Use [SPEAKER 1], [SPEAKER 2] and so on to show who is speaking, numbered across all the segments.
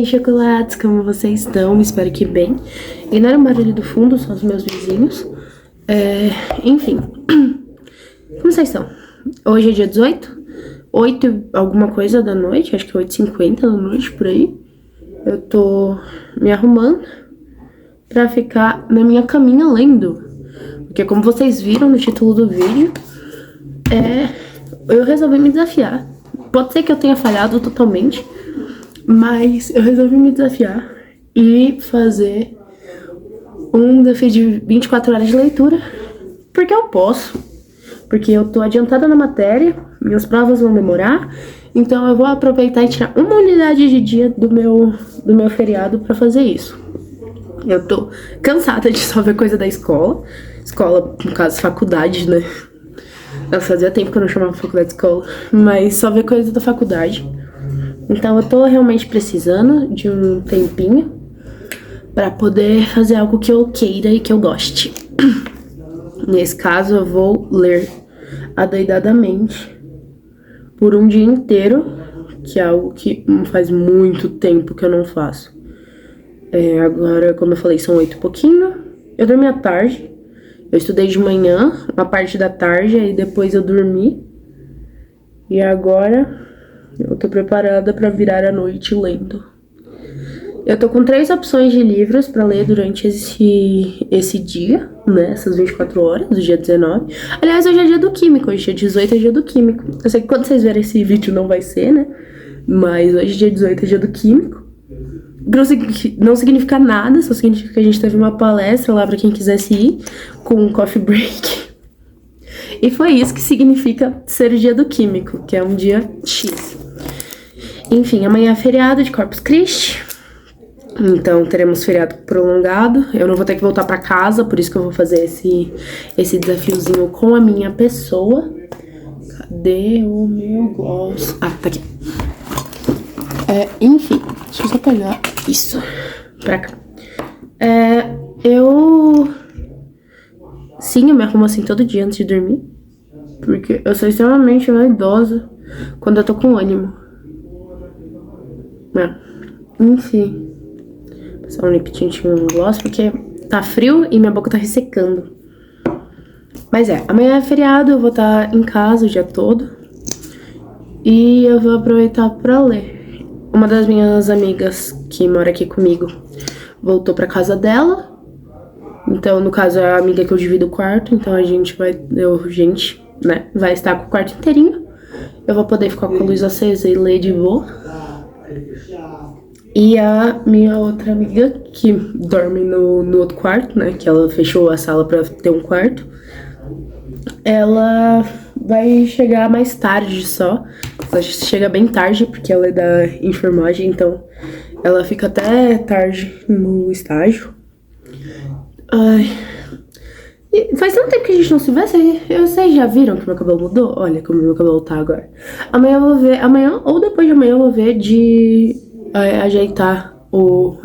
[SPEAKER 1] chocolates, como vocês estão? Espero que bem. Ignora o barulho do fundo, são os meus vizinhos. Enfim, como vocês estão? Hoje é dia 18, 8 alguma coisa da noite, acho que é 8h50 da noite, por aí. Eu tô me arrumando pra ficar na minha caminha lendo. Porque como vocês viram no título do vídeo, eu resolvi me desafiar. Pode ser que eu tenha falhado totalmente, mas eu resolvi me desafiar e fazer um desafio de 24 horas de leitura, porque eu posso. Porque eu tô adiantada na matéria, minhas provas vão demorar, então eu vou aproveitar e tirar uma unidade de dia do meu feriado pra fazer isso. Eu tô cansada de só ver coisa da escola, no caso, faculdade, né? Fazia tempo que eu não chamava faculdade de escola, mas só ver coisa da faculdade. Então eu tô realmente precisando de um tempinho pra poder fazer algo que eu queira e que eu goste. Nesse caso eu vou ler adoidadamente por um dia inteiro, que é algo que faz muito tempo que eu não faço. Agora, como eu falei, são 8 e pouquinho. Eu dormi à tarde. Eu estudei de manhã, uma parte da tarde, e depois eu dormi. E agora eu tô preparada pra virar a noite lendo. Eu tô com 3 opções de livros pra ler durante esse dia, né? Essas 24 horas, do dia 19. Aliás, hoje é dia do químico, hoje é dia 18, é dia do químico. Eu sei que quando vocês verem esse vídeo não vai ser, né? Mas hoje, dia 18, é dia do químico. Não significa nada, só significa que a gente teve uma palestra lá pra quem quisesse ir, com um coffee break. E foi isso que significa ser o dia do químico, que é um dia X. Enfim, amanhã é feriado de Corpus Christi, então teremos feriado prolongado. Eu não vou ter que voltar pra casa, por isso que eu vou fazer esse desafiozinho com a minha pessoa. Cadê o meu gloss? Ah, tá aqui. Enfim, deixa eu só pegar isso pra cá. Sim, eu me arrumo assim todo dia antes de dormir, porque eu sou extremamente vaidosa quando eu tô com ânimo. Enfim, vou passar um lip tint no gloss, porque tá frio e minha boca tá ressecando. Mas amanhã é feriado, eu vou estar em casa o dia todo e eu vou aproveitar pra ler. Uma das minhas amigas que mora aqui comigo voltou pra casa dela. Então, no caso, é a amiga que eu divido o quarto. Então, a gente vai estar com o quarto inteirinho. Eu vou poder ficar com a luz acesa e ler de boa. E a minha outra amiga, que dorme no outro quarto, né? Que ela fechou a sala pra ter um quarto. Ela vai chegar mais tarde só. Ela chega bem tarde, porque ela é da enfermagem, então ela fica até tarde no estágio. E faz tanto tempo que a gente não se vê, vocês já viram que meu cabelo mudou? Olha como meu cabelo tá agora. Amanhã ou depois de amanhã eu vou ver de ajeitar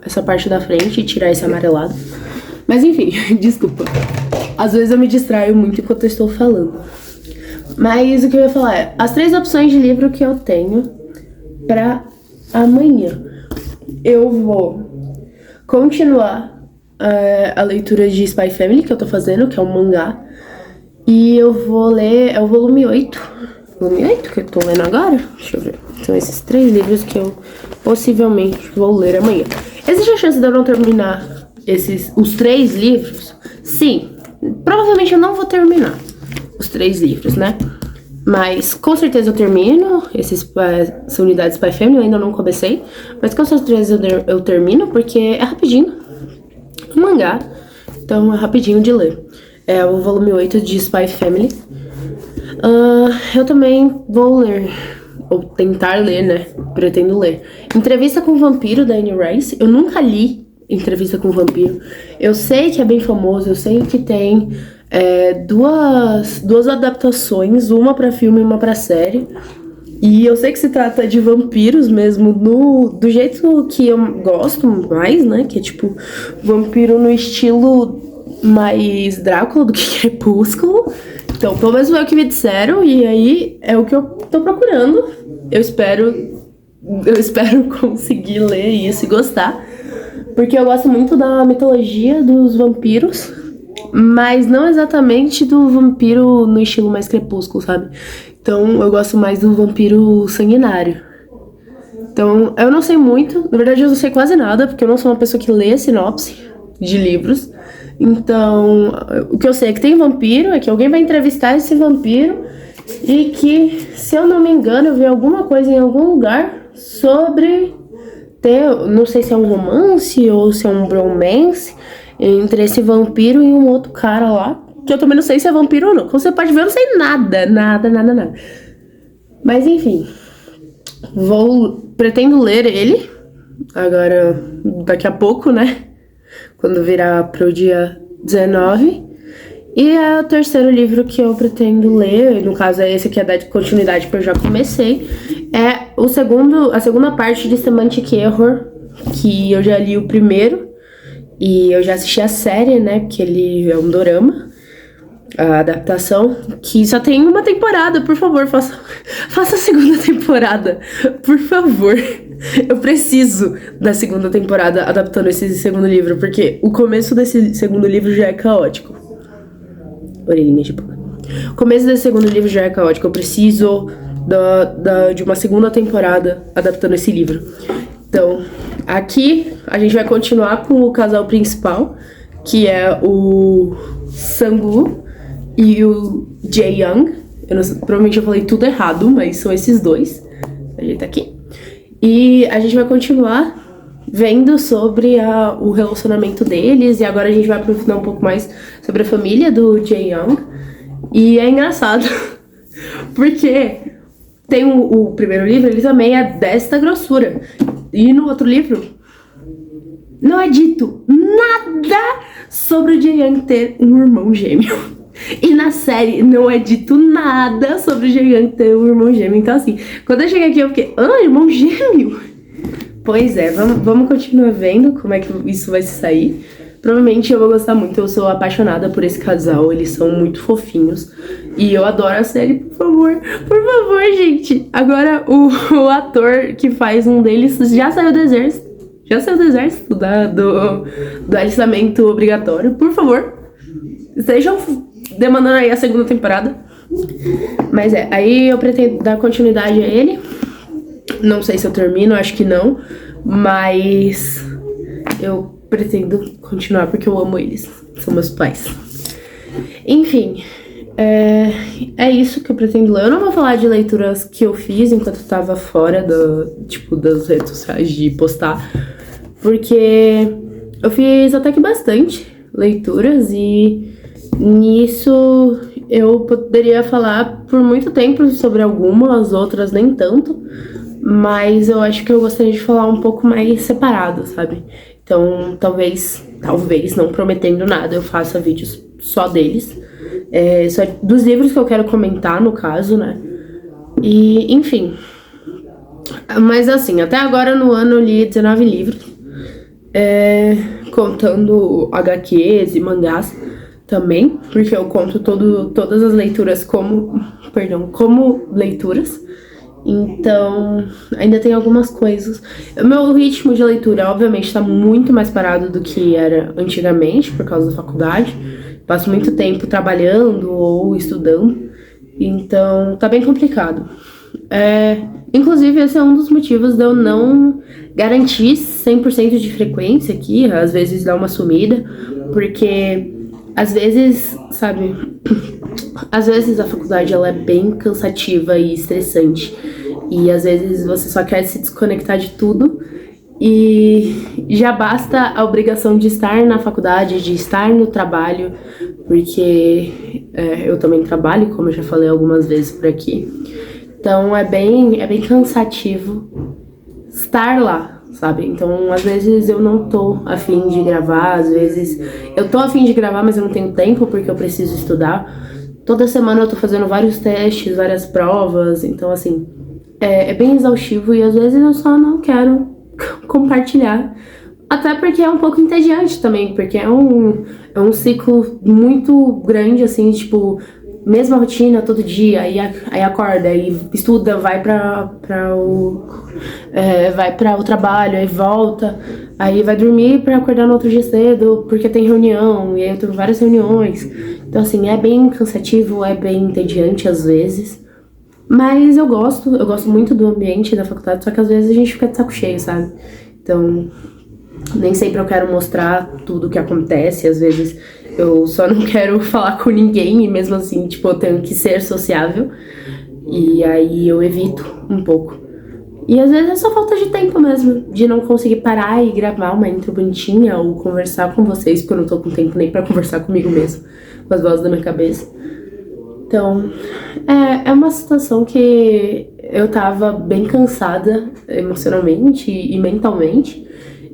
[SPEAKER 1] essa parte da frente e tirar esse amarelado. Mas enfim, desculpa. Às vezes eu me distraio muito enquanto eu estou falando. Mas o que eu ia falar as 3 opções de livro que eu tenho pra amanhã. Eu vou continuar a leitura de Spy Family que eu tô fazendo, que é um mangá. E eu vou ler, o volume 8. Volume 8 que eu tô lendo agora. Deixa eu ver. São esses 3 livros que eu possivelmente vou ler amanhã. Existe a chance de eu não terminar os 3 livros? Sim. Provavelmente eu não vou terminar os 3 livros, né? Mas com certeza eu termino essa unidade Spy Family, eu ainda não comecei. Mas com certeza eu termino, porque é rapidinho. Um mangá, então é rapidinho de ler. É o volume 8 de Spy Family. Eu também vou ler, ou tentar ler, né? Pretendo ler Entrevista com o Vampiro, da Anne Rice. Eu nunca li Entrevista com o Vampiro. Eu sei que é bem famoso, eu sei que tem duas adaptações, uma pra filme e uma pra série. E eu sei que se trata de vampiros mesmo, do jeito que eu gosto mais, né? Que é tipo vampiro no estilo mais Drácula do que Crepúsculo. Então, pelo menos foi o que me disseram, e aí é o que eu tô procurando. Eu espero eu espero conseguir ler isso e gostar. Porque eu gosto muito da mitologia dos vampiros, mas não exatamente do vampiro no estilo mais crepúsculo, sabe? Então eu gosto mais do vampiro sanguinário. Então eu não sei muito, na verdade eu não sei quase nada, porque eu não sou uma pessoa que lê sinopse de livros. Então o que eu sei é que tem vampiro, é que alguém vai entrevistar esse vampiro e que, se eu não me engano, eu vi alguma coisa em algum lugar sobre não sei se é um romance ou se é um bromance entre esse vampiro e um outro cara lá, que eu também não sei se é vampiro ou não. Como você pode ver, eu não sei nada. Mas enfim, pretendo ler ele agora, daqui a pouco, né? Quando virar pro dia 19. E é o terceiro livro que eu pretendo ler, no caso é esse aqui, é da continuidade que eu já comecei, é a segunda parte de Semantic Error, que eu já li o primeiro, e eu já assisti a série, né, porque ele é um dorama, a adaptação, que só tem uma temporada, por favor, faça a segunda temporada, por favor. Eu preciso da segunda temporada adaptando esse segundo livro, porque o começo desse segundo livro já é caótico. Orelhinha de boca. O começo desse segundo livro já é caótico. Eu preciso de uma segunda temporada adaptando esse livro. Então, aqui a gente vai continuar com o casal principal, que é o Sang-woo e o Jae-young. Provavelmente eu falei tudo errado, mas são esses dois. A gente tá aqui. E a gente vai continuar vendo sobre o relacionamento deles, e agora a gente vai aprofundar um pouco mais sobre a família do Jae-young. E é engraçado, porque tem o primeiro livro, ele também é desta grossura. E no outro livro, não é dito nada sobre o Jae-young ter um irmão gêmeo. E na série não é dito nada sobre o Jae-young ter um irmão gêmeo. Então assim, quando eu cheguei aqui eu fiquei, irmão gêmeo? Pois é, vamos continuar vendo como é que isso vai se sair. Provavelmente eu vou gostar muito, eu sou apaixonada por esse casal, eles são muito fofinhos. E eu adoro a série, por favor, gente. Agora o ator que faz um deles já saiu do exército. Do alistamento obrigatório. Por favor, estejam demandando aí a segunda temporada. Mas aí eu pretendo dar continuidade a ele. Não sei se eu termino, acho que não, mas eu pretendo continuar porque eu amo eles, são meus pais. Enfim, é isso que eu pretendo ler. Eu não vou falar de leituras que eu fiz enquanto eu tava fora das redes sociais de postar, porque eu fiz até que bastante leituras e nisso eu poderia falar por muito tempo sobre algumas, outras nem tanto. Mas eu acho que eu gostaria de falar um pouco mais separado, sabe? Então, talvez, não prometendo nada, eu faça vídeos só deles. Só dos livros que eu quero comentar, no caso, né? E, enfim. Mas assim, até agora no ano eu li 19 livros. Contando HQs e mangás também. Porque eu conto todas as leituras como leituras. Então, ainda tem algumas coisas. O meu ritmo de leitura, obviamente, tá muito mais parado do que era antigamente, por causa da faculdade. Passo muito tempo trabalhando ou estudando. Então, tá bem complicado. Inclusive, esse é um dos motivos de eu não garantir 100% de frequência aqui. Às vezes dá uma sumida, porque às vezes, sabe... Às vezes a faculdade ela é bem cansativa e estressante. E às vezes você só quer se desconectar de tudo. E já basta a obrigação de estar na faculdade, de estar no trabalho. Porque eu também trabalho, como eu já falei algumas vezes por aqui. Então é bem cansativo estar lá, sabe? Então às vezes eu não tô afim de gravar. Às vezes eu tô afim de gravar, mas eu não tenho tempo porque eu preciso estudar. Toda semana eu tô fazendo vários testes, várias provas, então assim, é bem exaustivo e às vezes eu só não quero compartilhar. Até porque é um pouco entediante também, porque é um ciclo muito grande, assim, tipo, mesma rotina todo dia, aí acorda, aí estuda, vai vai para o trabalho, aí volta, aí vai dormir para acordar no outro dia cedo, porque tem reunião, e aí eu tenho várias reuniões. Então, assim, é bem cansativo, é bem entediante às vezes. Mas eu gosto muito do ambiente da faculdade, só que às vezes a gente fica de saco cheio, sabe? Então, nem sempre eu quero mostrar tudo o que acontece, às vezes eu só não quero falar com ninguém e mesmo assim, tipo, eu tenho que ser sociável e aí eu evito um pouco. E às vezes é só falta de tempo mesmo, de não conseguir parar e gravar uma intro bonitinha ou conversar com vocês, porque eu não tô com tempo nem pra conversar comigo mesmo, com as vozes da minha cabeça. Então, é uma situação que eu tava bem cansada emocionalmente e mentalmente.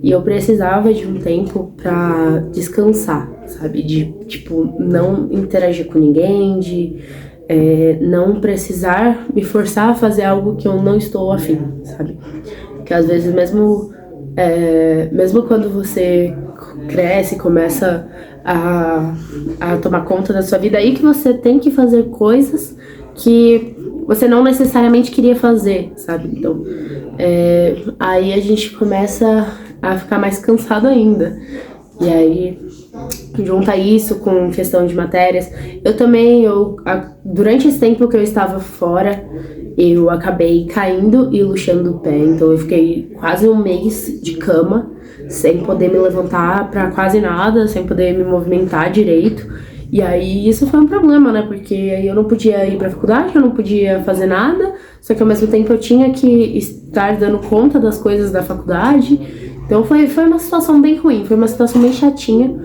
[SPEAKER 1] E eu precisava de um tempo pra descansar, sabe? De, tipo, não interagir com ninguém, de não precisar me forçar a fazer algo que eu não estou afim, sabe? Porque às vezes mesmo quando você cresce, começa a tomar conta da sua vida, aí que você tem que fazer coisas que você não necessariamente queria fazer, sabe? Então, aí a gente começa a ficar mais cansado ainda. E aí, junta isso com questão de matérias. Eu também, durante esse tempo que eu estava fora, eu acabei caindo e luxando o pé. Então eu fiquei quase um mês de cama, sem poder me levantar pra quase nada, sem poder me movimentar direito. E aí isso foi um problema, né? Porque aí eu não podia ir pra faculdade, eu não podia fazer nada, só que ao mesmo tempo eu tinha que estar dando conta das coisas da faculdade. Então foi uma situação bem ruim, foi uma situação bem chatinha.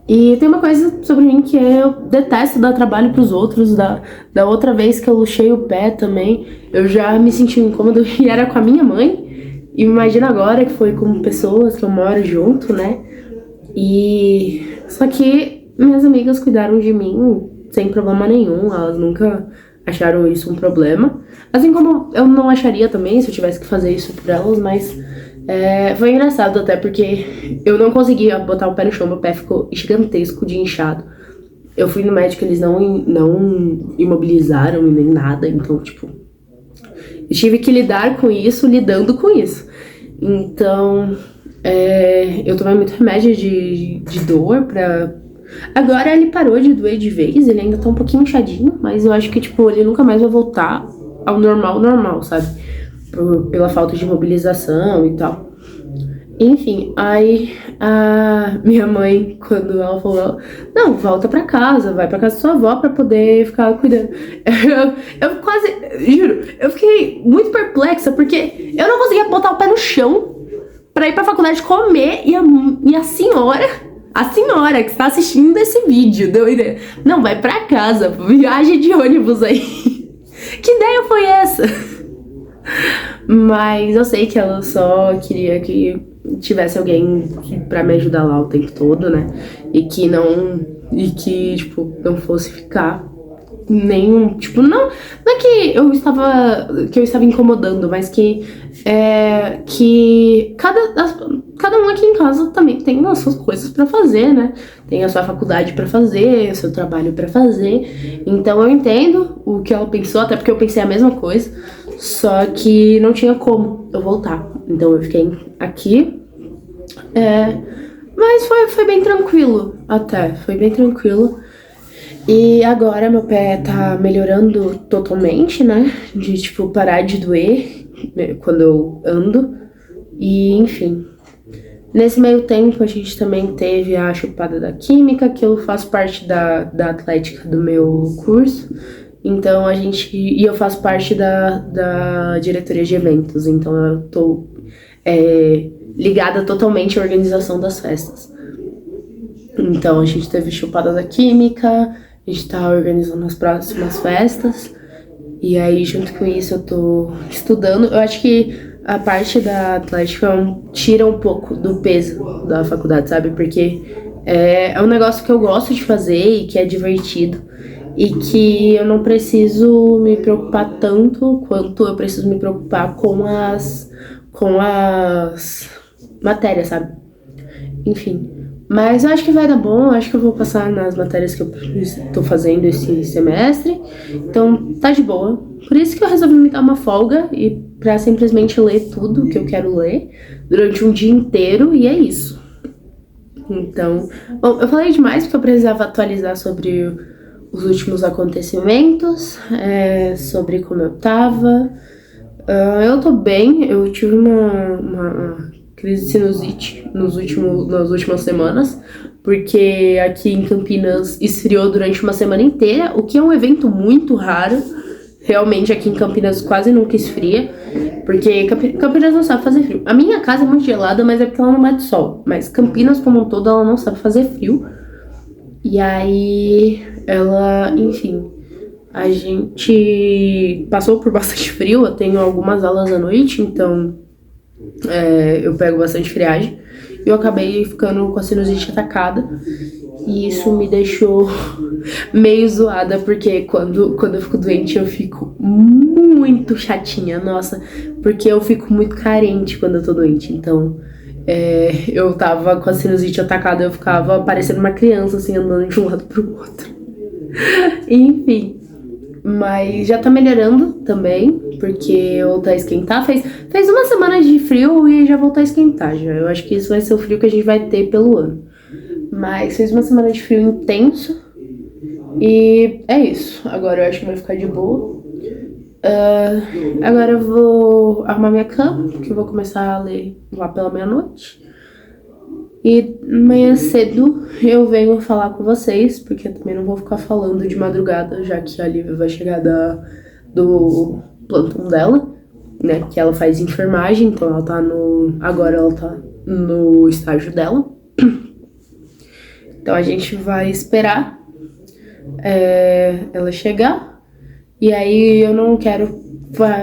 [SPEAKER 1] E tem uma coisa sobre mim que eu detesto dar trabalho pros outros. Da outra vez que eu luxei o pé também, eu já me senti incômodo e era com a minha mãe. E imagina agora que foi com pessoas que eu moro junto, né? E só que minhas amigas cuidaram de mim sem problema nenhum, elas nunca acharam isso um problema. Assim como eu não acharia também se eu tivesse que fazer isso por elas, mas foi engraçado até porque eu não conseguia botar o pé no chão, meu pé ficou gigantesco de inchado. Eu fui no médico, eles não imobilizaram nem nada, então, tipo, eu tive que lidar com isso, lidando com isso. Então, eu tomei muito remédio de dor pra... Agora ele parou de doer de vez, ele ainda tá um pouquinho inchadinho, mas eu acho que, tipo, ele nunca mais vai voltar ao normal, sabe? Pela falta de mobilização e tal. Enfim, aí a minha mãe, quando ela falou, não, volta pra casa, vai pra casa da sua avó pra poder ficar cuidando. Eu quase, juro, eu fiquei muito perplexa, porque eu não conseguia botar o pé no chão pra ir pra faculdade comer, e a senhora que está assistindo esse vídeo, deu ideia. Não, vai pra casa, viagem de ônibus aí. Que ideia foi essa? Mas eu sei que ela só queria que tivesse alguém pra me ajudar lá o tempo todo, né? E que, tipo, não fosse ficar nenhum, tipo, não é que eu estava incomodando, mas que cada um aqui em casa também tem as suas coisas pra fazer, né? Tem a sua faculdade pra fazer, o seu trabalho pra fazer. Então eu entendo o que ela pensou, até porque eu pensei a mesma coisa. Só que não tinha como eu voltar. Então eu fiquei aqui. Mas foi bem tranquilo até. Foi bem tranquilo. E agora meu pé tá melhorando totalmente, né? De, tipo, parar de doer quando eu ando. E, enfim. Nesse meio tempo a gente também teve a chupada da química, que eu faço parte da atlética do meu curso. Então e eu faço parte da diretoria de eventos, então eu tô ligada totalmente à organização das festas. Então a gente teve chupada da química, a gente tá organizando as próximas festas, e aí junto com isso eu tô estudando. Eu acho que a parte da atlética tira um pouco do peso da faculdade, sabe? Porque é um negócio que eu gosto de fazer e que é divertido. E que eu não preciso me preocupar tanto quanto eu preciso me preocupar com as matérias, sabe? Enfim, Mas eu acho que vai dar bom, eu acho que eu vou passar nas matérias que eu tô fazendo esse semestre. Então, tá de boa. Por isso que eu resolvi me dar uma folga e pra simplesmente ler tudo que eu quero ler durante um dia inteiro, e é isso. Então, bom, eu falei demais porque eu precisava atualizar sobre os últimos acontecimentos, sobre como eu tava. Eu tô bem, eu tive uma crise de sinusite nas últimas semanas, porque aqui em Campinas esfriou durante uma semana inteira, o que é um evento muito raro. Realmente aqui em Campinas quase nunca esfria, porque Campinas não sabe fazer frio. A minha casa é muito gelada, mas é porque ela não bate sol. Mas Campinas como um todo, ela não sabe fazer frio. E aí, enfim, a gente passou por bastante frio. Eu tenho algumas aulas à noite, então eu pego bastante friagem. E eu acabei ficando com a sinusite atacada. E isso me deixou meio zoada, porque quando eu fico doente eu fico muito chatinha, nossa, porque eu fico muito carente quando eu tô doente. Então, eu tava com a sinusite atacada, eu ficava parecendo uma criança, assim, andando de um lado pro outro. Enfim, mas já tá melhorando também, porque eu voltei a esquentar. Fez uma semana de frio e já voltou a esquentar já. Eu acho que isso vai ser o frio que a gente vai ter pelo ano. Mas fez uma semana de frio intenso. E é isso. Agora eu acho que vai ficar de boa. Agora eu vou arrumar minha cama, que eu vou começar a ler lá pela meia-noite. E amanhã cedo eu venho falar com vocês, porque eu também não vou ficar falando de madrugada, já que a Lívia vai chegar do plantão dela, né? Que ela faz enfermagem, então agora ela tá no estágio dela. Então a gente vai esperar ela chegar. E aí eu não quero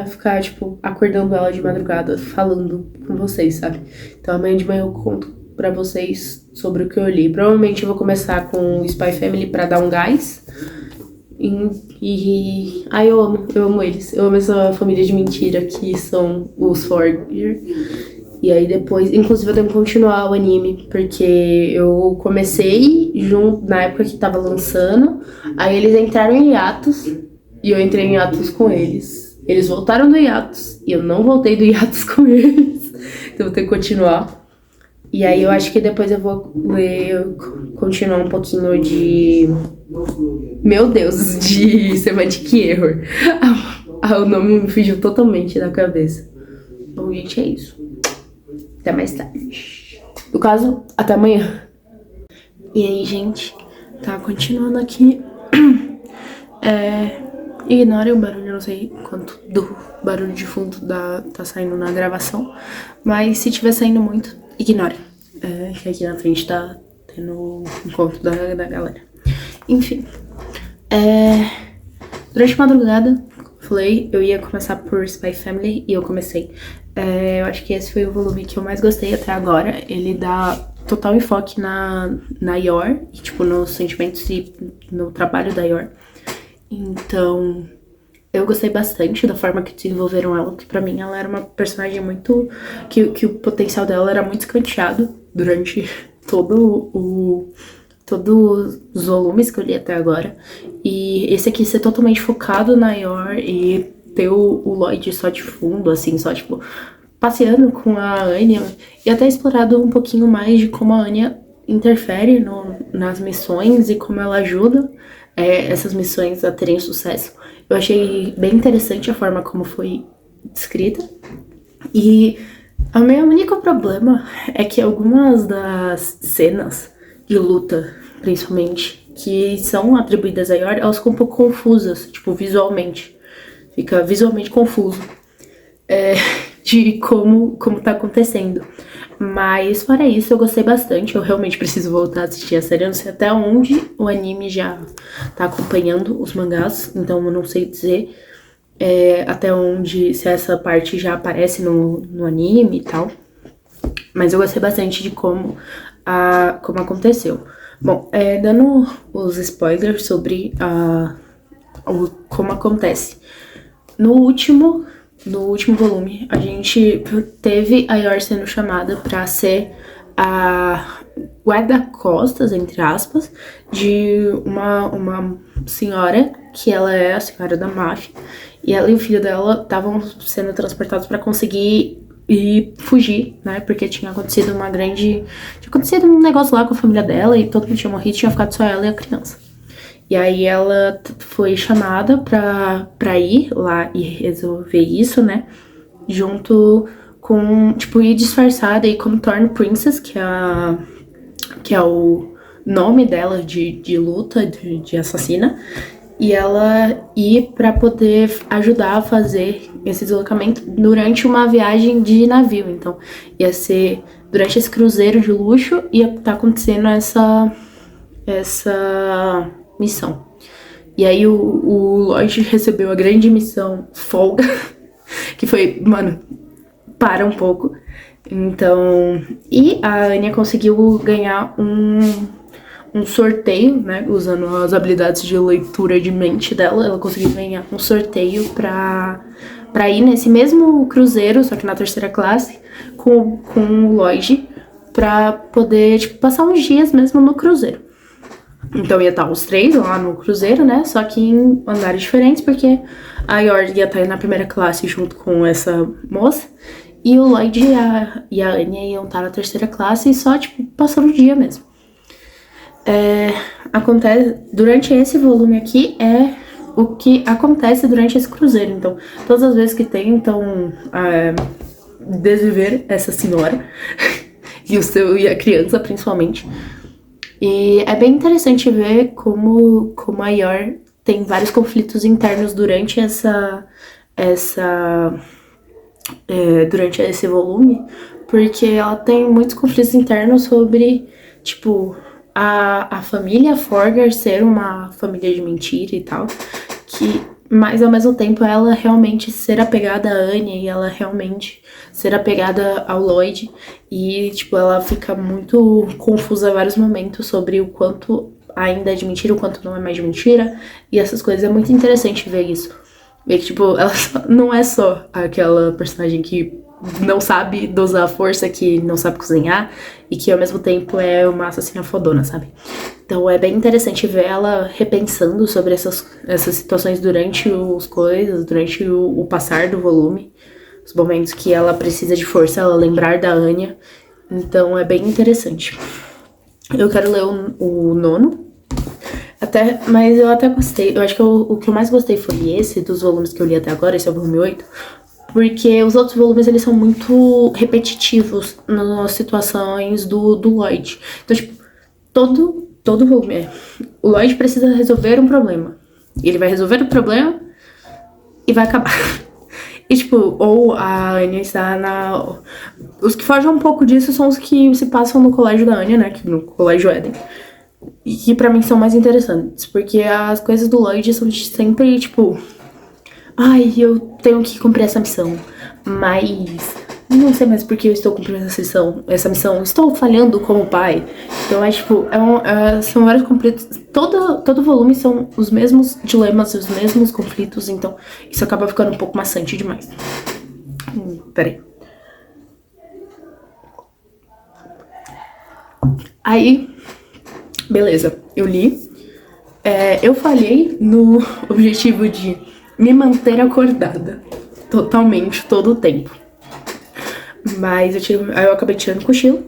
[SPEAKER 1] ficar, tipo, acordando ela de madrugada falando com vocês, sabe? Então amanhã de manhã eu conto pra vocês sobre o que eu li. Provavelmente eu vou começar com Spy Family pra dar um gás. Eu amo eles. Eu amo essa família de mentira que são os Forger. E aí depois, inclusive eu tenho que continuar o anime, porque eu comecei na época que tava lançando, aí eles entraram em hiatus, e eu entrei em hiatus com eles. Eles voltaram do hiatus, e eu não voltei do hiatus com eles, então eu vou ter que continuar. E aí eu acho que depois eu vou continuar um pouquinho de... Meu Deus, de Semantic Error. O nome me fugiu totalmente da cabeça. Bom, gente, é isso. Até mais tarde. No caso, até amanhã. E aí, gente, tá continuando aqui. Ignorem o barulho, eu não sei quanto do barulho de fundo tá saindo na gravação. Mas se tiver saindo muito, ignorem. Que aqui na frente tá tendo um encontro da galera. Enfim. Durante a madrugada, falei, eu ia começar por Spy Family e eu comecei. Eu acho que esse foi o volume que eu mais gostei até agora. Ele dá total enfoque na Yor, e, tipo, nos sentimentos e no trabalho da Yor. Então, eu gostei bastante da forma que desenvolveram ela, porque pra mim ela era uma personagem muito... Que o potencial dela era muito escanteado durante todos os volumes que eu li até agora. E esse aqui ser totalmente focado na Yor e ter o Lloyd só de fundo, assim, só, tipo, passeando com a Anya. E até explorado um pouquinho mais de como a Anya interfere nas missões e como ela ajuda essas missões a terem sucesso. Eu achei bem interessante a forma como foi descrita. E o meu único problema é que algumas das cenas de luta, principalmente, que são atribuídas a Yor, elas ficam um pouco confusas, tipo, visualmente. Fica visualmente confuso de como tá acontecendo. Mas fora isso, eu gostei bastante. Eu realmente preciso voltar a assistir a série. Eu não sei até onde o anime já tá acompanhando os mangás, então eu não sei dizer até onde, se essa parte já aparece no anime e tal. Mas eu gostei bastante de como aconteceu. Bom, dando os spoilers sobre como acontece. No último volume, a gente teve a Yor sendo chamada pra ser guarda-costas, entre aspas, de uma senhora, que ela é a senhora da máfia, e ela e o filho dela estavam sendo transportados para conseguir ir fugir, né? Porque tinha acontecido Tinha acontecido um negócio lá com a família dela e todo mundo tinha morrido, tinha ficado só ela e a criança. E aí ela foi chamada pra ir lá e resolver isso, né? Junto com, tipo, ir disfarçada e como Thorn Princess, que é o nome dela de luta, de assassina. E ela ir pra poder ajudar a fazer esse deslocamento durante uma viagem de navio. Então, ia ser durante esse cruzeiro de luxo, ia estar acontecendo essa missão. E aí o Lloyd recebeu a grande missão folga, que foi, mano, para um pouco. Então, e a Anya conseguiu ganhar um sorteio, né, usando as habilidades de leitura de mente dela, ela conseguiu ganhar um sorteio pra ir nesse mesmo cruzeiro, só que na terceira classe, com o Lloyd, pra poder, tipo, passar uns dias mesmo no cruzeiro. Então ia estar os três lá no cruzeiro, né? Só que em andares diferentes, porque a Yor ia estar na primeira classe junto com essa moça. E o Lloyd e a Anya iam estar na terceira classe e só, tipo, passando o dia mesmo. Acontece, durante esse volume aqui, é o que acontece durante esse cruzeiro. Então, todas as vezes que tentam desviver essa senhora, e a criança, principalmente. E é bem interessante ver como a Yor tem vários conflitos internos durante durante esse volume, porque ela tem muitos conflitos internos sobre, tipo, a família Forger ser uma família de mentira e tal, mas ao mesmo tempo ela realmente ser apegada à Anya e ela realmente ser apegada ao Lloyd e, tipo, ela fica muito confusa em vários momentos sobre o quanto ainda é de mentira, o quanto não é mais de mentira, e essas coisas. É muito interessante ver isso. Ver que, tipo, ela não é só aquela personagem que não sabe dosar a força, que não sabe cozinhar e que ao mesmo tempo é uma assassina fodona, sabe? Então é bem interessante ver ela repensando sobre essas situações durante durante o passar do volume, os momentos que ela precisa de força, ela lembrar da Anya. Então é bem interessante. Eu quero ler o nono, mas eu até gostei. Eu acho que o que eu mais gostei foi esse, dos volumes que eu li até agora, esse é o volume 8. Porque os outros volumes, eles são muito repetitivos nas situações do Lloyd. Então, tipo, todo volume o Lloyd precisa resolver um problema. Ele vai resolver o problema e vai acabar. E, tipo, ou a Anya está Os que fogem um pouco disso são os que se passam no colégio da Anya, né? No colégio Eden. E que pra mim são mais interessantes. Porque as coisas do Lloyd são sempre, tipo... Ai, eu tenho que cumprir essa missão, mas não sei mais por que eu estou cumprindo essa missão. Estou falhando como pai. Então é tipo, são vários conflitos. Todo volume são os mesmos dilemas, os mesmos conflitos. Então isso acaba ficando um pouco maçante demais. Peraí. Aí, beleza, eu li. Eu falhei no objetivo de me manter acordada totalmente, todo o tempo. Mas eu acabei tirando cochilo.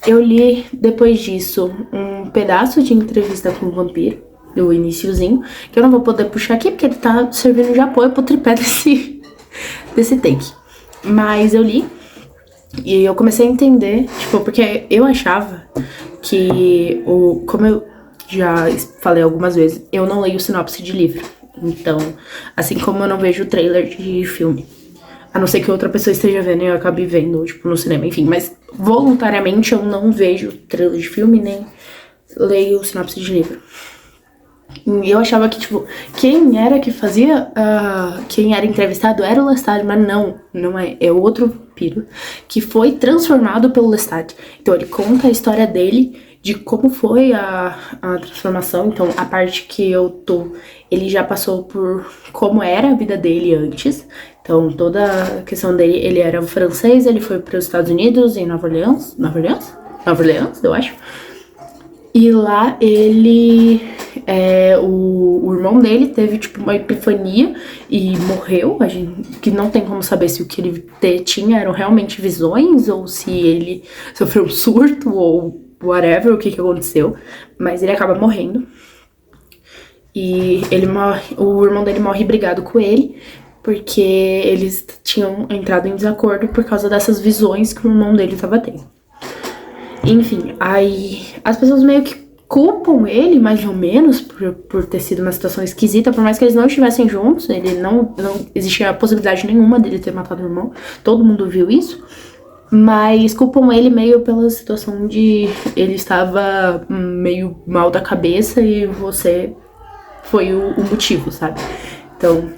[SPEAKER 1] Eu li, depois disso, um pedaço de entrevista com o vampiro, do iniciozinho, que eu não vou poder puxar aqui, porque ele tá servindo de apoio pro tripé desse take. Mas eu li, e eu comecei a entender, tipo, porque eu achava que, como eu já falei algumas vezes, eu não leio sinopse de livro. Então, assim como eu não vejo trailer de filme, a não ser que outra pessoa esteja vendo e eu acabe vendo, tipo, no cinema, enfim. Mas voluntariamente eu não vejo trailer de filme, nem leio sinopse de livro. E eu achava que, tipo, quem era que fazia, quem era entrevistado era o Lestat, mas não é. É outro vampiro que foi transformado pelo Lestat. Então ele conta a história dele, de como foi a transformação. Então a parte que eu tô, ele já passou por como era a vida dele antes. Então toda a questão dele, ele era francês, ele foi para os Estados Unidos, em Nova Orleans? Nova Orleans, eu acho. E lá ele... o irmão dele teve, tipo, uma epifania e morreu. A gente, que não tem como saber se o que ele tinha eram realmente visões ou se ele sofreu um surto ou whatever, o que aconteceu. Mas ele acaba morrendo. E ele morre, o irmão dele morre brigado com ele, porque eles tinham entrado em desacordo por causa dessas visões que o irmão dele estava tendo. Enfim, aí as pessoas meio que culpam ele, mais ou menos, por ter sido uma situação esquisita, por mais que eles não estivessem juntos, ele não existia a possibilidade nenhuma dele ter matado o irmão, todo mundo viu isso, mas culpam ele meio pela situação de ele estava meio mal da cabeça e você foi o motivo, sabe? Então,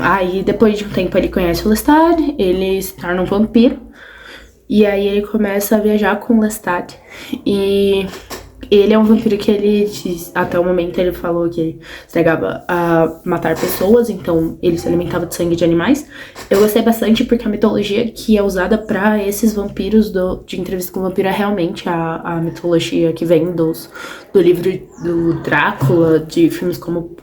[SPEAKER 1] aí depois de um tempo ele conhece o Lestat, ele se torna um vampiro, e aí ele começa a viajar com o Lestat, e ele é um vampiro que ele, até o momento, ele falou que ele se negava a matar pessoas, então ele se alimentava de sangue de animais. Eu gostei bastante porque a mitologia que é usada pra esses vampiros de Entrevista com o Vampiro é realmente a mitologia que vem do livro do Drácula, de filmes como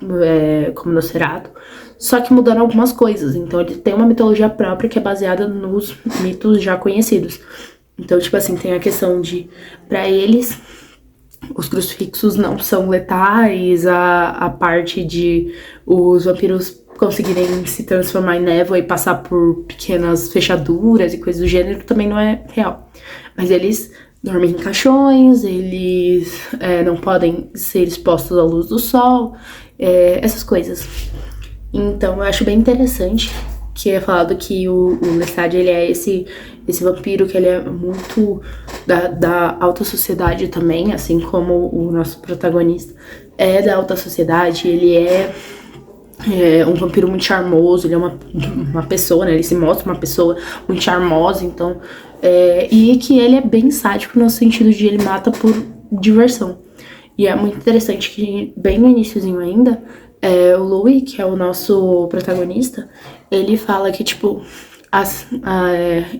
[SPEAKER 1] Nosferatu, só que mudando algumas coisas. Então ele tem uma mitologia própria que é baseada nos mitos já conhecidos. Então, tipo assim, tem a questão de, pra eles, os crucifixos não são letais, a parte de os vampiros conseguirem se transformar em névoa e passar por pequenas fechaduras e coisas do gênero também não é real. Mas eles dormem em caixões, eles não podem ser expostos à luz do sol, essas coisas. Então eu acho bem interessante que é falado que o Lestat, ele é esse vampiro que ele é muito da alta sociedade também, assim como o nosso protagonista é da alta sociedade. Ele é um vampiro muito charmoso, ele é uma pessoa, né? Ele se mostra uma pessoa muito charmosa, então... e que ele é bem sádico no sentido de ele mata por diversão. E é muito interessante que, bem no iniciozinho ainda, o Louis, que é o nosso protagonista, ele fala que, tipo,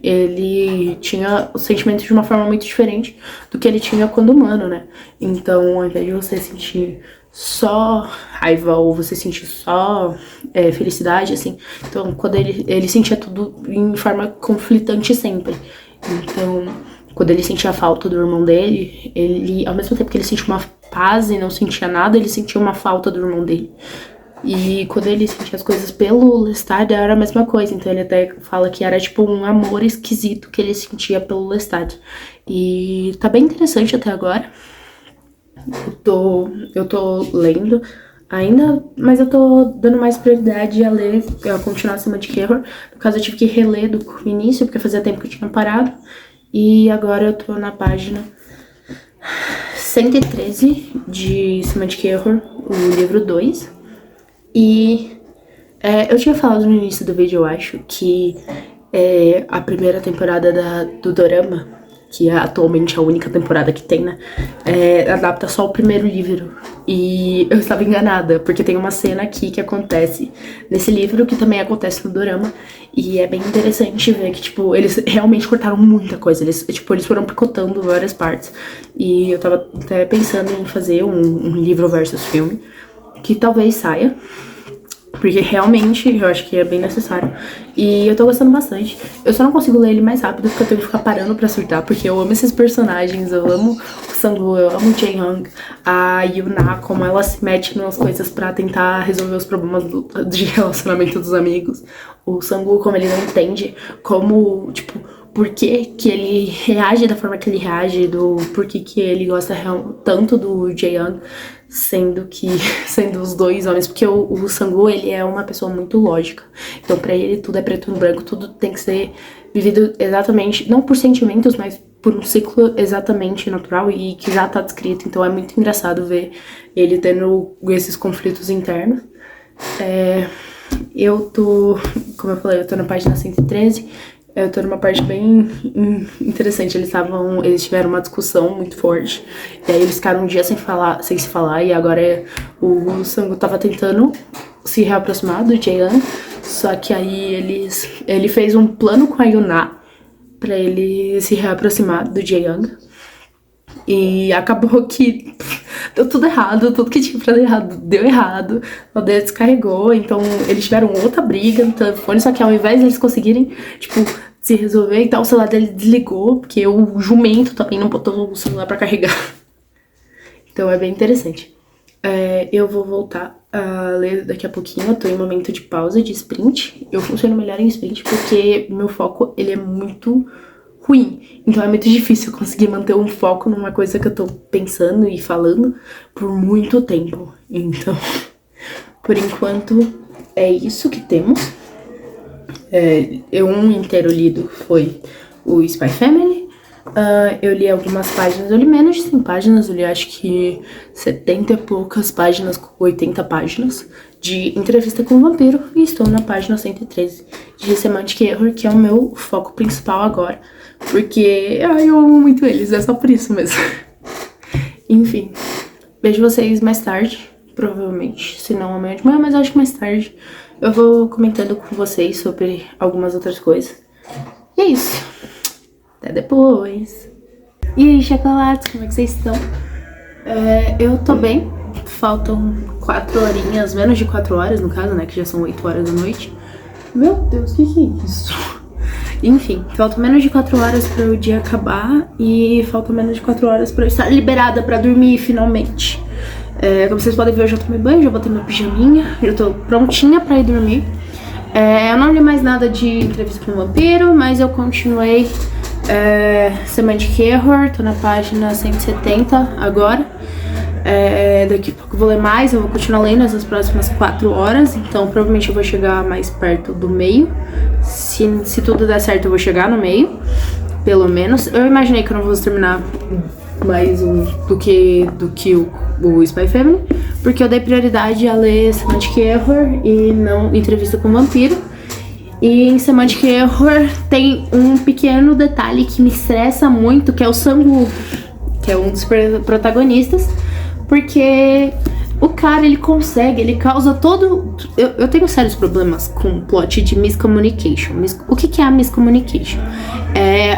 [SPEAKER 1] ele tinha os sentimentos de uma forma muito diferente do que ele tinha quando humano, né? Então, ao invés de você sentir só raiva ou você sentir só felicidade, assim, então, quando ele sentia tudo em forma conflitante sempre. Então, quando ele sentia a falta do irmão dele, ele, ao mesmo tempo que ele sentia uma paz e não sentia nada, ele sentia uma falta do irmão dele. E quando ele sentia as coisas pelo Lestat, era a mesma coisa. Então ele até fala que era tipo um amor esquisito que ele sentia pelo Lestat. E tá bem interessante até agora. Eu tô lendo ainda, mas eu tô dando mais prioridade a ler, a continuar acima de Terror. No caso, eu tive que reler do início, porque fazia tempo que eu tinha parado. E agora eu tô na página 113 de Semantic Error, o livro 2. E eu tinha falado no início do vídeo, eu acho, que a primeira temporada do Dorama, que é atualmente a única temporada que tem, né, adapta só o primeiro livro. E eu estava enganada, porque tem uma cena aqui que acontece nesse livro, que também acontece no Dorama. E é bem interessante ver que, tipo, eles realmente cortaram muita coisa. Eles foram picotando várias partes. E eu tava até pensando em fazer um livro versus filme, que talvez saia, porque realmente eu acho que é bem necessário. E eu tô gostando bastante. Eu só não consigo ler ele mais rápido, porque eu tenho que ficar parando pra surtar, porque eu amo esses personagens. Eu amo o Sang-woo, eu amo o Jae-young, a Yuna, como ela se mete nas coisas pra tentar resolver os problemas de relacionamento dos amigos. O Sang-woo, como ele não entende, como, tipo, por que ele reage da forma que ele reage, por que ele gosta tanto do Jae-young, sendo os dois homens, porque o Sang-woo, ele é uma pessoa muito lógica. Então pra ele tudo é preto no branco, tudo tem que ser vivido exatamente, não por sentimentos, mas por um ciclo exatamente natural e que já tá descrito. Então é muito engraçado ver ele tendo esses conflitos internos. Como eu falei, eu tô na página 113. Eu tô numa parte bem interessante. Eles tiveram uma discussão muito forte. E aí eles ficaram um dia sem se falar. E agora o Sang-woo tava tentando se reaproximar do Jae-young. Só que aí ele fez um plano com a Yuna pra ele se reaproximar do Jae-young. E acabou que deu tudo errado, tudo que tinha pra dar errado deu errado. O aldeia descarregou, então eles tiveram outra briga no telefone, só que ao invés de eles conseguirem, tipo, se resolver, então o celular dele desligou, porque o jumento também não botou o celular pra carregar. Então é bem interessante. Eu vou voltar a ler daqui a pouquinho, eu tô em momento de pausa, de sprint. Eu funciono melhor em sprint porque meu foco, ele é muito ruim. Então é muito difícil conseguir manter um foco numa coisa que eu tô pensando e falando por muito tempo. Então, por enquanto, é isso que temos. Um inteiro lido foi o Spy Family. Eu li algumas páginas, eu li menos de 100 páginas, eu li acho que 70 e poucas páginas, 80 páginas de Entrevista com o Vampiro, e estou na página 113 de Semantic Error, que é o meu foco principal agora, porque eu amo muito eles, é só por isso mesmo. Enfim, vejo vocês mais tarde, provavelmente, se não amanhã de manhã, mas acho que mais tarde eu vou comentando com vocês sobre algumas outras coisas. E é isso. Até depois. E aí, chocolates, como é que vocês estão? Eu tô bem. Faltam 4 horinhas, menos de 4 horas no caso, né? Que já são 8 horas da noite. Meu Deus, o que é isso? Enfim, faltam menos de 4 horas para o dia acabar. E faltam menos de 4 horas para eu estar liberada para dormir finalmente. Como vocês podem ver, eu já tomei banho, já botei minha pijaminha. Eu tô prontinha pra ir dormir. Eu não li mais nada de Entrevista com o Vampiro, mas eu continuei Semantic Error, tô na página 170 agora. Daqui a pouco eu vou ler mais, eu vou continuar lendo essas próximas 4 horas, então provavelmente eu vou chegar mais perto do meio. Se tudo der certo, eu vou chegar no meio, pelo menos. Eu imaginei que eu não vou terminar mais do que o Spy Family, porque eu dei prioridade a ler Semantic Error e não Entrevista com o Vampiro. E em Semantic Error tem um pequeno detalhe que me estressa muito, que é o Sang-woo, que é um dos protagonistas, porque o cara, ele causa todo... Eu tenho sérios problemas com o plot de miscommunication. O que é a miscommunication?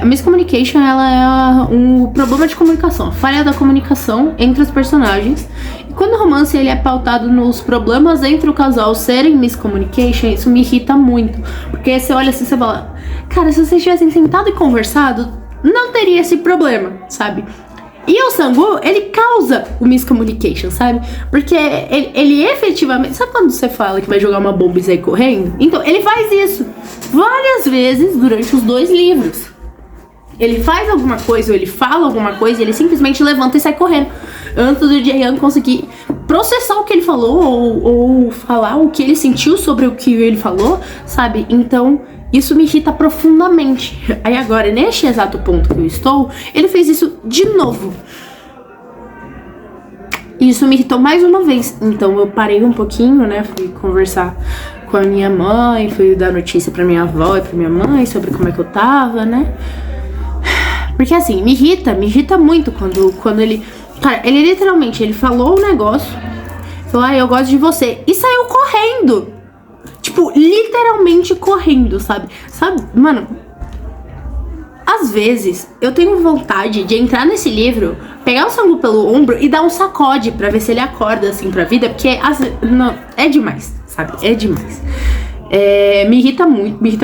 [SPEAKER 1] A miscommunication, ela é um problema de comunicação, a falha da comunicação entre os personagens. E quando o romance ele é pautado nos problemas entre o casal serem miscommunication, isso me irrita muito. Porque você olha assim e você fala, cara, se vocês tivessem sentado e conversado, não teria esse problema, sabe? E o Sang-woo, ele causa o miscommunication, sabe? Porque ele efetivamente... Sabe quando você fala que vai jogar uma bomba e sair correndo? Então, ele faz isso várias vezes durante os 2 livros. Ele faz alguma coisa, ou ele fala alguma coisa, e ele simplesmente levanta e sai correndo. Antes do Jae-young conseguir processar o que ele falou, ou falar o que ele sentiu sobre o que ele falou, sabe? Então... isso me irrita profundamente. Aí agora, neste exato ponto que eu estou, ele fez isso de novo. E isso me irritou mais uma vez. Então eu parei um pouquinho, né? Fui conversar com a minha mãe, fui dar notícia pra minha avó e pra minha mãe sobre como é que eu tava, né? Porque assim, me irrita muito quando ele... Cara, ele literalmente, ele falou um negócio, falou, eu gosto de você, e saiu correndo. Tipo, literalmente correndo, sabe? Sabe, mano, às vezes eu tenho vontade de entrar nesse livro, pegar o Sang-woo pelo ombro e dar um sacode pra ver se ele acorda, assim, pra vida, porque não, é demais, sabe? É demais. Me irrita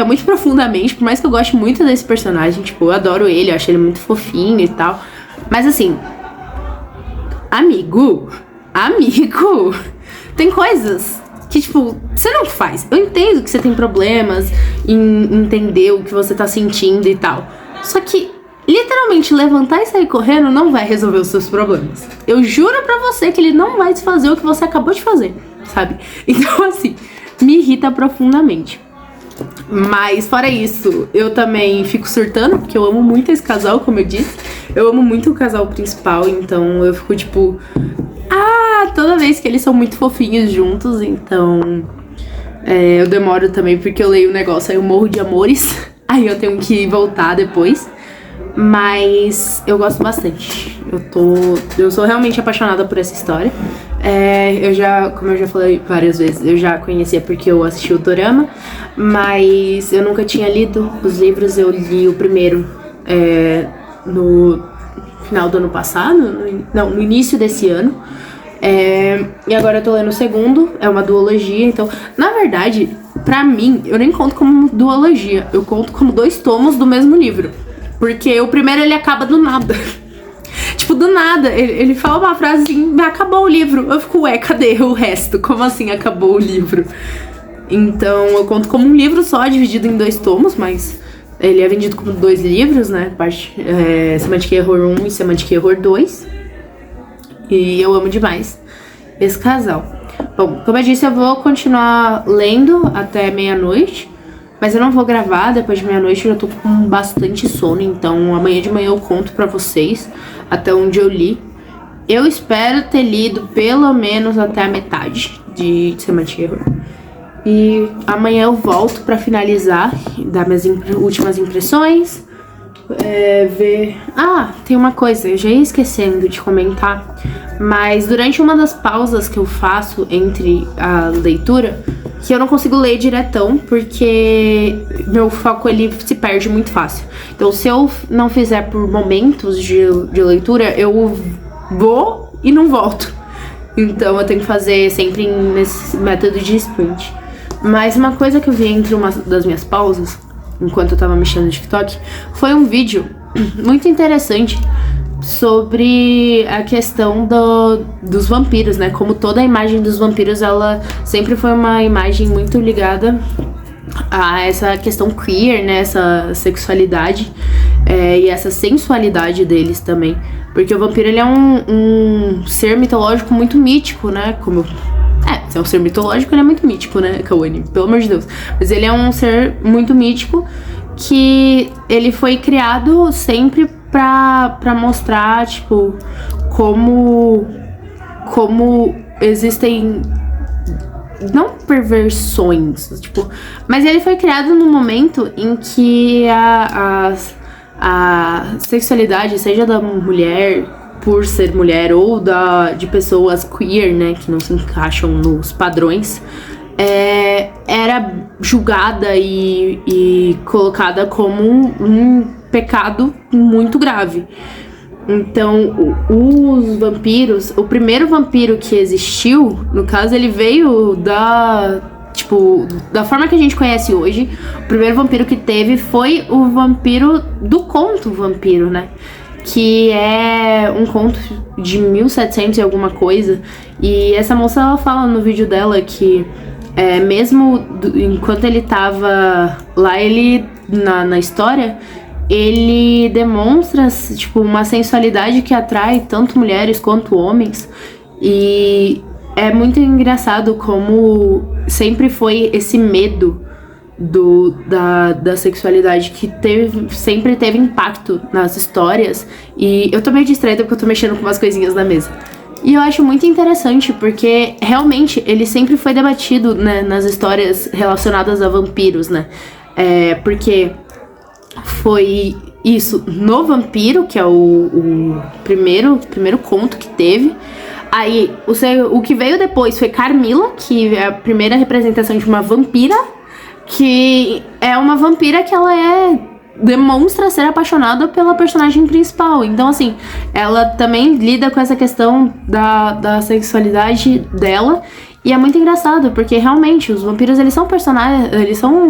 [SPEAKER 1] muito profundamente, por mais que eu goste muito desse personagem, tipo, eu adoro ele, eu acho ele muito fofinho e tal. Mas assim, amigo, tem coisas que, tipo, você não faz. Eu entendo que você tem problemas em entender o que você tá sentindo e tal. Só que, literalmente, levantar e sair correndo não vai resolver os seus problemas. Eu juro pra você que ele não vai desfazer o que você acabou de fazer, sabe? Então, assim, me irrita profundamente. Mas, fora isso, eu também fico surtando, porque eu amo muito esse casal, como eu disse. Eu amo muito o casal principal, então eu fico, tipo... toda vez que eles são muito fofinhos juntos, então eu demoro também porque eu leio o negócio, aí eu morro de amores, aí eu tenho que voltar depois, mas eu gosto bastante, eu sou realmente apaixonada por essa história. Como eu já falei várias vezes, eu já conhecia porque eu assisti o dorama, mas eu nunca tinha lido os livros, eu li o primeiro no final do ano passado, no início desse ano. E agora eu tô lendo o segundo, é uma duologia, então, na verdade, pra mim, eu nem conto como duologia, eu conto como 2 tomos do mesmo livro. Porque o primeiro ele acaba do nada. Tipo, do nada, ele fala uma frase assim, acabou o livro. Eu fico, cadê o resto? Como assim acabou o livro? Então, eu conto como um livro só, dividido em 2 tomos, mas ele é vendido como 2 livros, né? Semantic Error 1 e Semantic Error 2. E eu amo demais esse casal. Bom, como eu disse, eu vou continuar lendo até meia-noite. Mas eu não vou gravar depois de meia-noite, eu já tô com bastante sono. Então amanhã de manhã eu conto pra vocês até onde eu li. Eu espero ter lido pelo menos até a metade de Semantic Error. E amanhã eu volto pra finalizar, dar minhas últimas impressões. Tem uma coisa, eu já ia esquecendo de comentar. Mas durante uma das pausas que eu faço entre a leitura, que eu não consigo ler diretão, porque meu foco ele se perde muito fácil. Então, se eu não fizer por momentos de leitura, eu vou e não volto. Então, eu tenho que fazer sempre nesse método de sprint. Mas uma coisa que eu vi entre uma das minhas pausas, enquanto eu tava mexendo no TikTok, foi um vídeo muito interessante sobre a questão dos vampiros, né? Como toda a imagem dos vampiros, ela sempre foi uma imagem muito ligada a essa questão queer, né? Essa sexualidade e essa sensualidade deles também. Porque o vampiro, ele é um ser mitológico muito mítico, né? Se é um ser mitológico, ele é muito mítico, né, Kawane? Pelo amor de Deus. Mas ele é um ser muito mítico que ele foi criado sempre pra mostrar, tipo, como existem, não perversões, tipo, mas ele foi criado no momento em que a sexualidade, seja da mulher por ser mulher ou de pessoas queer, né, que não se encaixam nos padrões, era julgada e colocada como um pecado muito grave. Então, os vampiros, o primeiro vampiro que existiu, no caso, ele veio da forma que a gente conhece hoje. O primeiro vampiro que teve foi o vampiro do conto Vampiro, né? Que é um conto de 1700 e alguma coisa. E essa moça, ela fala no vídeo dela que mesmo enquanto ele tava lá, ele na história, ele demonstra, tipo, uma sensualidade que atrai tanto mulheres quanto homens. E é muito engraçado como sempre foi esse medo da sexualidade que sempre teve impacto nas histórias. E eu tô meio distraída porque eu tô mexendo com umas coisinhas na mesa. E eu acho muito interessante porque realmente ele sempre foi debatido, né, nas histórias relacionadas a vampiros, né? Porque foi isso no Vampiro, que é o primeiro conto que teve. Aí o que veio depois foi Carmila, que é a primeira representação de uma vampira, que é uma vampira que ela demonstra ser apaixonada pela personagem principal. Então, assim, ela também lida com essa questão da sexualidade dela. E é muito engraçado, porque realmente os vampiros, eles são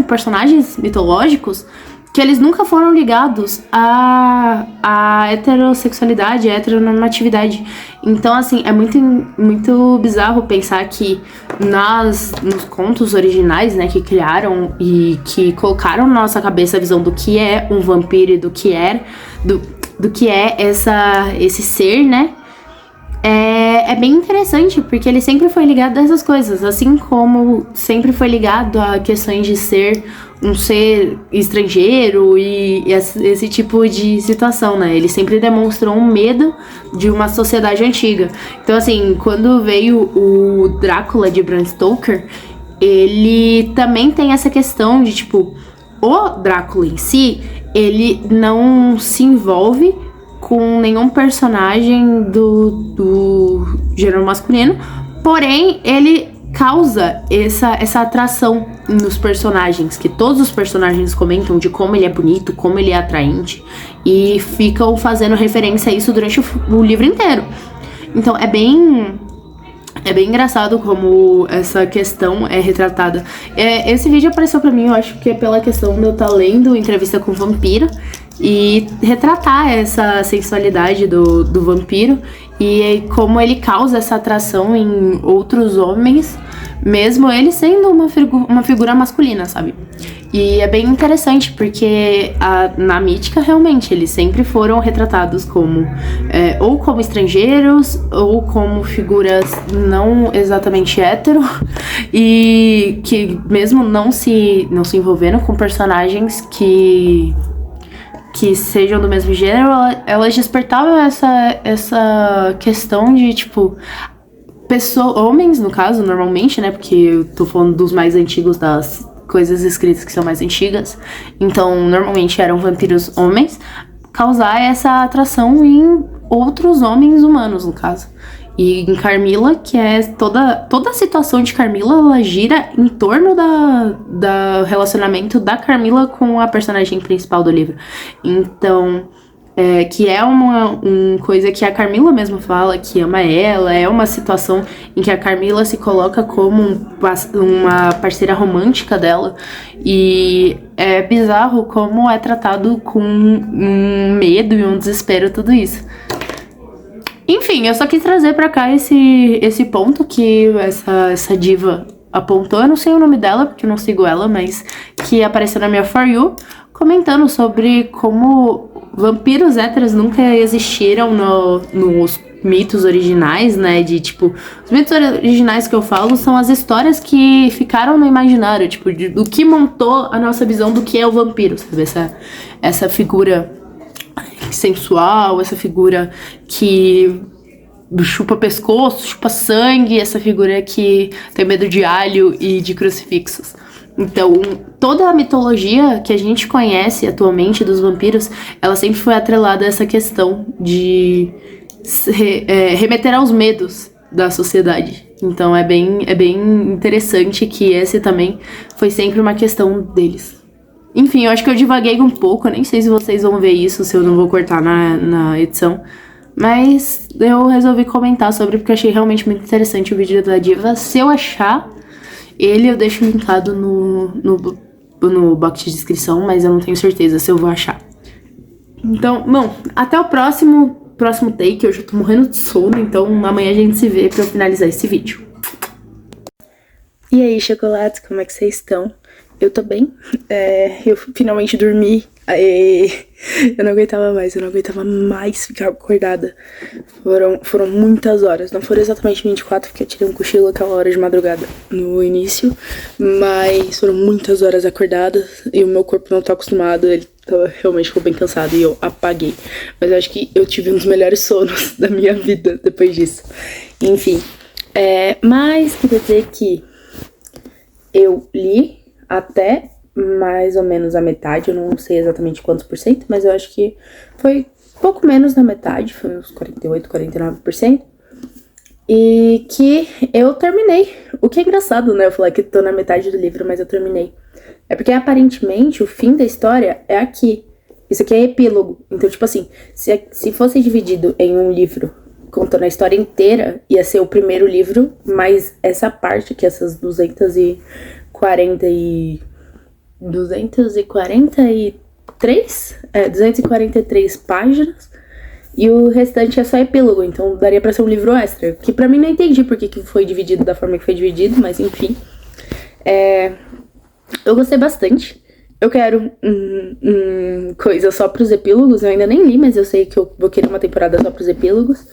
[SPEAKER 1] personagens mitológicos que eles nunca foram ligados à heterossexualidade, à heteronormatividade. Então, assim, é muito, muito bizarro pensar que nos contos originais, né, que criaram e que colocaram na nossa cabeça a visão do que é um vampiro e do que é esse ser, né, é bem interessante, porque ele sempre foi ligado a essas coisas, assim como sempre foi ligado a questões de ser um ser estrangeiro e esse tipo de situação, né? Ele sempre demonstrou um medo de uma sociedade antiga. Então, assim, quando veio o Drácula de Bram Stoker, ele também tem essa questão de, tipo, o Drácula em si, ele não se envolve com nenhum personagem do gênero masculino, porém ele causa essa atração nos personagens, que todos os personagens comentam de como ele é bonito, como ele é atraente. E ficam fazendo referência a isso durante o livro inteiro. Então é bem engraçado como essa questão é retratada. Esse vídeo apareceu pra mim, eu acho que é pela questão de eu estar lendo Entrevista com o Vampiro e retratar essa sensualidade do vampiro e como ele causa essa atração em outros homens, mesmo ele sendo uma figura masculina, sabe? E é bem interessante porque na mítica, realmente, eles sempre foram retratados como ou como estrangeiros ou como figuras não exatamente hétero e que mesmo não se envolveram com personagens que sejam do mesmo gênero, elas despertavam essa questão de, tipo, homens, no caso, normalmente, né, porque eu tô falando dos mais antigos, das coisas escritas que são mais antigas, então normalmente eram vampiros homens, causar essa atração em outros homens humanos, no caso. E em Carmila, que é toda a situação de Carmila, ela gira em torno da relacionamento da Carmila com a personagem principal do livro. Então, que é uma coisa que a Carmila mesma fala, que ama ela, é uma situação em que a Carmila se coloca como uma parceira romântica dela, e é bizarro como é tratado com um medo e um desespero tudo isso. Enfim, eu só quis trazer pra cá esse ponto que essa diva apontou. Eu não sei o nome dela, porque eu não sigo ela, mas que apareceu na minha For You, comentando sobre como vampiros héteros nunca existiram nos mitos originais, né? De, tipo, os mitos originais que eu falo são as histórias que ficaram no imaginário, tipo, do que montou a nossa visão do que é o vampiro, sabe? Essa figura sensual, essa figura que chupa pescoço, chupa sangue, essa figura que tem medo de alho e de crucifixos. Então, toda a mitologia que a gente conhece atualmente dos vampiros, ela sempre foi atrelada a essa questão de remeter aos medos da sociedade. Então, é bem interessante que esse também foi sempre uma questão deles. Enfim, eu acho que eu divaguei um pouco, eu nem sei se vocês vão ver isso, se eu não vou cortar na edição. Mas eu resolvi comentar sobre, porque eu achei realmente muito interessante o vídeo da diva. Se eu achar ele, eu deixo linkado no box de descrição, mas eu não tenho certeza se eu vou achar. Então, bom, até o próximo take. Eu já tô morrendo de sono, então amanhã a gente se vê pra eu finalizar esse vídeo. E aí, chocolates, como é que vocês estão? Eu tô bem, eu finalmente dormi, eu não aguentava mais ficar acordada, foram muitas horas, não foram exatamente 24, porque eu tirei um cochilo aquela hora de madrugada no início, mas foram muitas horas acordadas e o meu corpo não tá acostumado, ele realmente ficou bem cansado e eu apaguei, mas eu acho que eu tive um dos melhores sonos da minha vida depois disso, enfim, mas queria dizer que eu li até mais ou menos a metade, eu não sei exatamente quantos por cento, mas eu acho que foi pouco menos da metade, foi uns 48, 49%, e que eu terminei, o que é engraçado, né, eu falar que tô na metade do livro, mas eu terminei, é porque aparentemente o fim da história é aqui, isso aqui é epílogo, então tipo assim, se fosse dividido em um livro contando a história inteira, ia ser o primeiro livro, mas essa parte aqui, essas 243 páginas, e o restante é só epílogo, então daria pra ser um livro extra, que pra mim não entendi porque que foi dividido da forma que foi dividido, mas enfim. Eu gostei bastante. Eu quero coisa só pros epílogos, eu ainda nem li, mas eu sei que eu vou querer uma temporada só pros epílogos.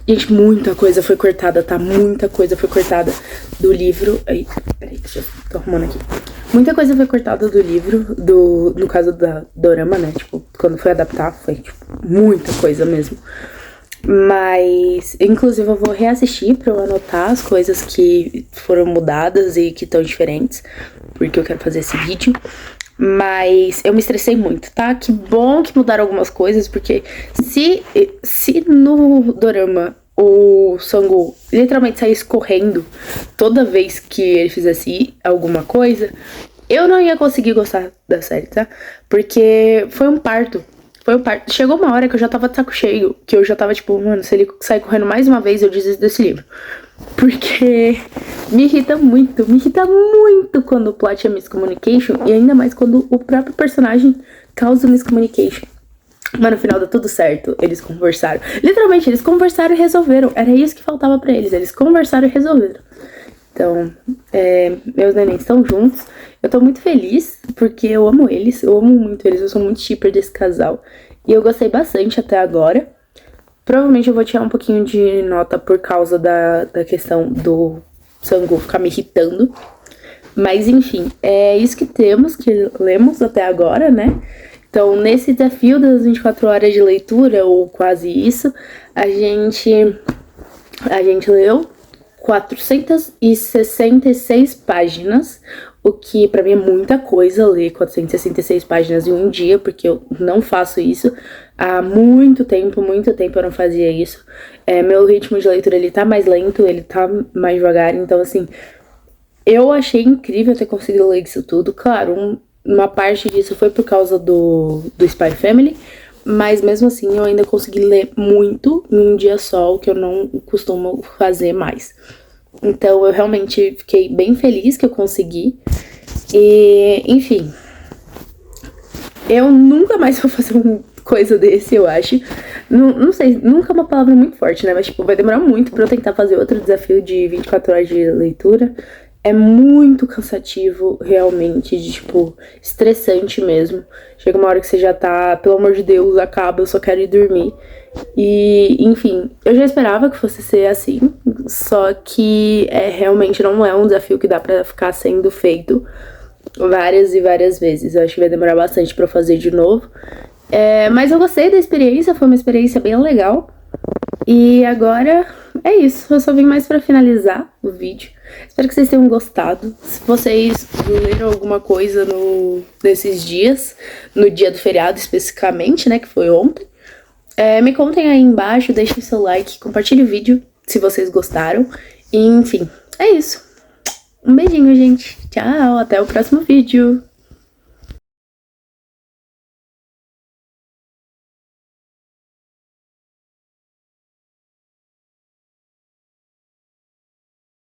[SPEAKER 1] Gente, muita coisa foi cortada, tá? Muita coisa foi cortada do livro. Ai, peraí, deixa eu tô arrumando aqui. Muita coisa foi cortada do livro, no caso da Dorama, né? Tipo, quando foi adaptar, foi, tipo, muita coisa mesmo. Mas, inclusive, eu vou reassistir pra eu anotar as coisas que foram mudadas e que estão diferentes, porque eu quero fazer esse vídeo. Mas eu me estressei muito, tá? Que bom que mudaram algumas coisas, porque se no dorama o Sang-woo literalmente saísse correndo toda vez que ele fizesse alguma coisa, eu não ia conseguir gostar da série, tá? Porque foi um parto Foi o parto. Chegou uma hora que eu já tava de saco cheio, que eu já tava tipo, mano, se ele sair correndo mais uma vez, eu desisto desse livro. Porque me irrita muito quando o plot é miscommunication, e ainda mais quando o próprio personagem causa miscommunication. Mas no final deu tudo certo, eles conversaram. Literalmente, eles conversaram e resolveram. Era isso que faltava pra eles, eles conversaram e resolveram. Então, meus nenéns estão juntos. Eu tô muito feliz, porque eu amo eles, eu amo muito eles, eu sou muito shipper desse casal. E eu gostei bastante até agora. Provavelmente eu vou tirar um pouquinho de nota por causa da questão do Sang-woo ficar me irritando. Mas enfim, é isso que temos, que lemos até agora, né? Então, nesse desafio das 24 horas de leitura, ou quase isso, a gente leu 466 páginas, o que pra mim é muita coisa ler 466 páginas em um dia, porque eu não faço isso há muito tempo eu não fazia isso. Meu ritmo de leitura, ele tá mais lento, ele tá mais devagar, então assim, eu achei incrível ter conseguido ler isso tudo. Claro, uma parte disso foi por causa do Spy Family, mas mesmo assim eu ainda consegui ler muito em um dia só, o que eu não costumo fazer mais. Então eu realmente fiquei bem feliz que eu consegui. E, enfim, eu nunca mais vou fazer uma coisa desse, eu acho. Não sei, nunca é uma palavra muito forte, né? Mas, tipo, vai demorar muito pra eu tentar fazer outro desafio de 24 horas de leitura. É muito cansativo, realmente, de, tipo, estressante mesmo. Chega uma hora que você já tá, pelo amor de Deus, acaba, eu só quero ir dormir. E, enfim, eu já esperava que fosse ser assim, só que realmente não é um desafio que dá pra ficar sendo feito várias e várias vezes. Eu acho que vai demorar bastante pra eu fazer de novo. Mas eu gostei da experiência, foi uma experiência bem legal. E agora é isso, eu só vim mais pra finalizar o vídeo. Espero que vocês tenham gostado. Se vocês leram alguma coisa nesses dias, no dia do feriado especificamente, né, que foi ontem, me contem aí embaixo, deixem seu like, compartilhe o vídeo se vocês gostaram. E, enfim, é isso. Um beijinho, gente. Tchau, até o próximo vídeo.